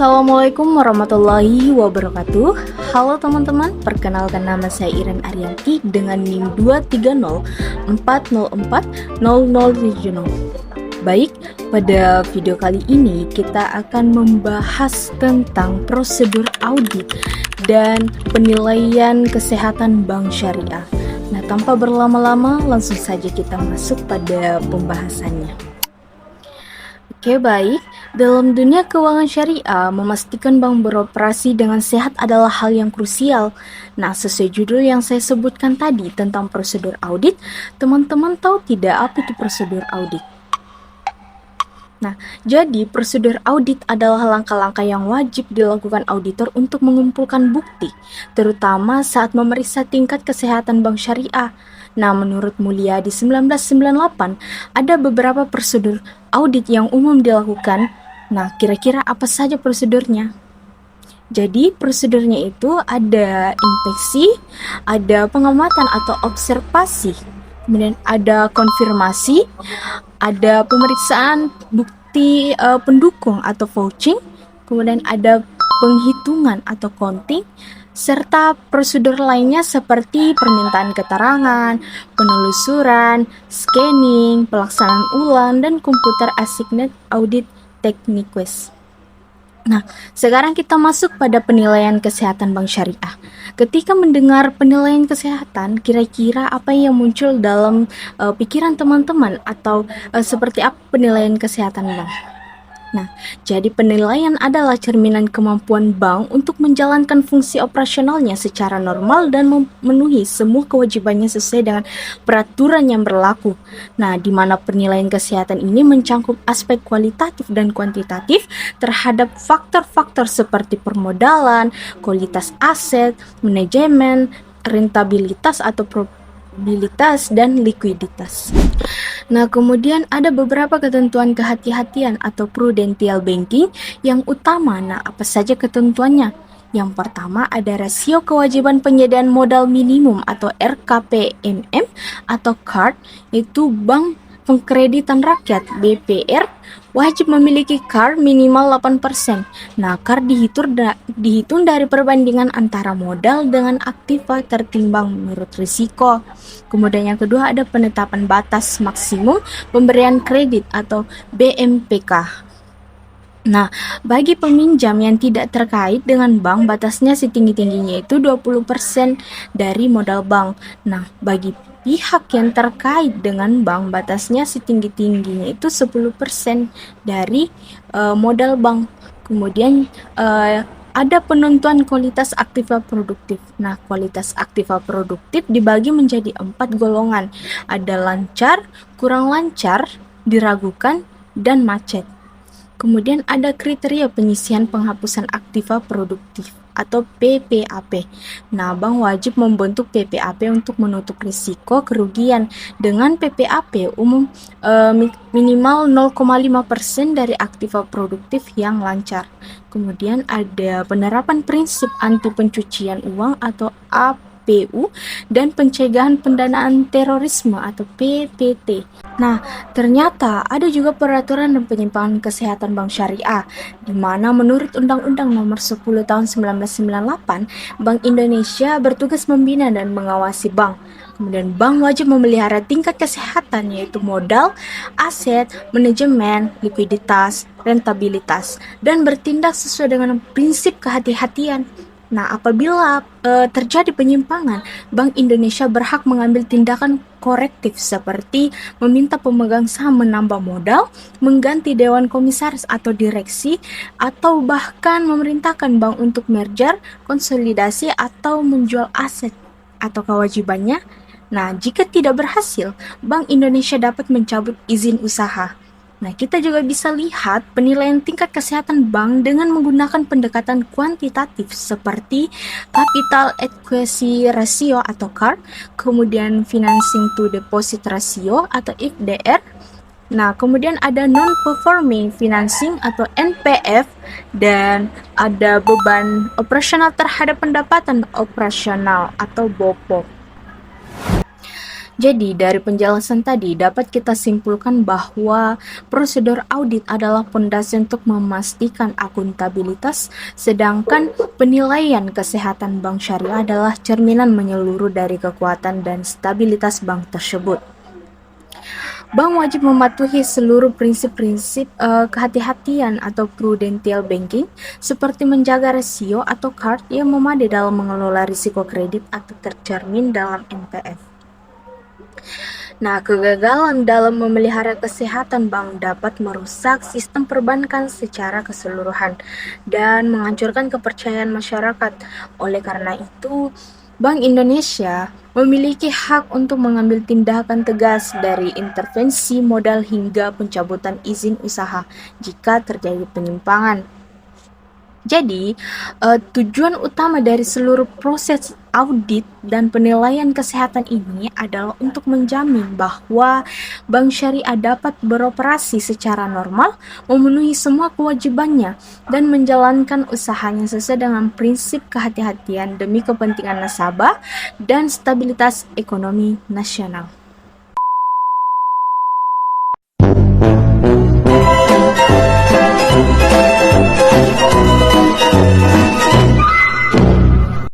Assalamualaikum warahmatullahi wabarakatuh. Halo teman-teman, perkenalkan nama saya Iren Arianti dengan NIM 230404007. Baik, pada video kali ini kita akan membahas tentang prosedur audit dan penilaian kesehatan bank syariah. Nah, tanpa berlama-lama, langsung saja kita masuk pada pembahasannya. Oke, baik. Dalam dunia keuangan syariah, memastikan bank beroperasi dengan sehat adalah hal yang krusial. Nah, sesuai judul yang saya sebutkan tadi tentang prosedur audit, teman-teman tahu tidak apa itu prosedur audit? Nah, jadi prosedur audit adalah langkah-langkah yang wajib dilakukan auditor untuk mengumpulkan bukti, terutama saat memeriksa tingkat kesehatan bank syariah. Nah, menurut Mulyadi 1998, ada beberapa prosedur audit yang umum dilakukan. Nah, kira-kira apa saja prosedurnya? Jadi, prosedurnya itu ada inspeksi, ada pengamatan atau observasi, kemudian ada konfirmasi, ada pemeriksaan bukti pendukung atau vouching, kemudian ada penghitungan atau counting, serta prosedur lainnya seperti permintaan keterangan, penelusuran, scanning, pelaksanaan ulang, dan computer assigned audit techniques. Nah, sekarang kita masuk pada penilaian kesehatan bank syariah. Ketika mendengar penilaian kesehatan, kira-kira apa yang muncul dalam pikiran teman-teman atau seperti apa penilaian kesehatan bank? Nah, jadi penilaian adalah cerminan kemampuan bank untuk menjalankan fungsi operasionalnya secara normal dan memenuhi semua kewajibannya sesuai dengan peraturan yang berlaku. Nah, di mana penilaian kesehatan ini mencangkup aspek kualitatif dan kuantitatif terhadap faktor-faktor seperti permodalan, kualitas aset, manajemen, rentabilitas atau probabilitas, dan likuiditas. Nah, kemudian ada beberapa ketentuan kehati-hatian atau prudential banking yang utama. Nah, apa saja ketentuannya? Yang pertama ada rasio kewajiban penyediaan modal minimum atau RKPMM atau CARD, itu Bank Pengkreditan Rakyat BPR wajib memiliki CAR minimal 8%. Nah, CAR dihitung dari perbandingan antara modal dengan aktiva tertimbang menurut risiko. Kemudian yang kedua ada penetapan batas maksimum pemberian kredit atau BMPK. Nah, bagi peminjam yang tidak terkait dengan bank, batasnya setinggi-tingginya itu 20% dari modal bank. Nah, bagi pihak yang terkait dengan bank, batasnya setinggi-tingginya itu 10% dari modal bank. Kemudian ada penentuan kualitas aktiva produktif. Nah, kualitas aktiva produktif dibagi menjadi 4 golongan. Ada lancar, kurang lancar, diragukan, dan macet. Kemudian ada kriteria penyisian penghapusan aktiva produktif atau PPAP. Nah, bank wajib membentuk PPAP untuk menutup risiko kerugian dengan PPAP umum minimal 0,5% dari aktiva produktif yang lancar. Kemudian ada penerapan prinsip anti pencucian uang atau APU dan pencegahan pendanaan terorisme atau PPT. Nah, ternyata ada juga peraturan dan penyimpangan kesehatan bank syariah, di mana menurut Undang-Undang Nomor 10 Tahun 1998, Bank Indonesia bertugas membina dan mengawasi bank. Kemudian bank wajib memelihara tingkat kesehatan yaitu modal, aset, manajemen, likuiditas, rentabilitas, dan bertindak sesuai dengan prinsip kehati-hatian. Nah, apabila terjadi penyimpangan, Bank Indonesia berhak mengambil tindakan korektif seperti meminta pemegang saham menambah modal, mengganti dewan komisaris atau direksi, atau bahkan memerintahkan bank untuk merger, konsolidasi, atau menjual aset atau kewajibannya. Nah, jika tidak berhasil, Bank Indonesia dapat mencabut izin usaha. Nah, kita juga bisa lihat penilaian tingkat kesehatan bank dengan menggunakan pendekatan kuantitatif seperti capital adequacy ratio atau CAR, kemudian financing to deposit ratio atau IFDR. Nah, kemudian ada non-performing financing atau NPF, dan ada beban operasional terhadap pendapatan operasional atau BOPO. Jadi, dari penjelasan tadi dapat kita simpulkan bahwa prosedur audit adalah fondasi untuk memastikan akuntabilitas, sedangkan penilaian kesehatan bank syariah adalah cerminan menyeluruh dari kekuatan dan stabilitas bank tersebut. Bank wajib mematuhi seluruh prinsip-prinsip kehati-hatian atau prudential banking, seperti menjaga rasio atau CAR yang memadai dalam mengelola risiko kredit atau tercermin dalam NPF. Nah, kegagalan dalam memelihara kesehatan bank dapat merusak sistem perbankan secara keseluruhan dan menghancurkan kepercayaan masyarakat. Oleh karena itu, Bank Indonesia memiliki hak untuk mengambil tindakan tegas dari intervensi modal hingga pencabutan izin usaha jika terjadi penyimpangan. Jadi, tujuan utama dari seluruh proses audit dan penilaian kesehatan ini adalah untuk menjamin bahwa bank syariah dapat beroperasi secara normal, memenuhi semua kewajibannya, dan menjalankan usahanya sesuai dengan prinsip kehati-hatian demi kepentingan nasabah dan stabilitas ekonomi nasional.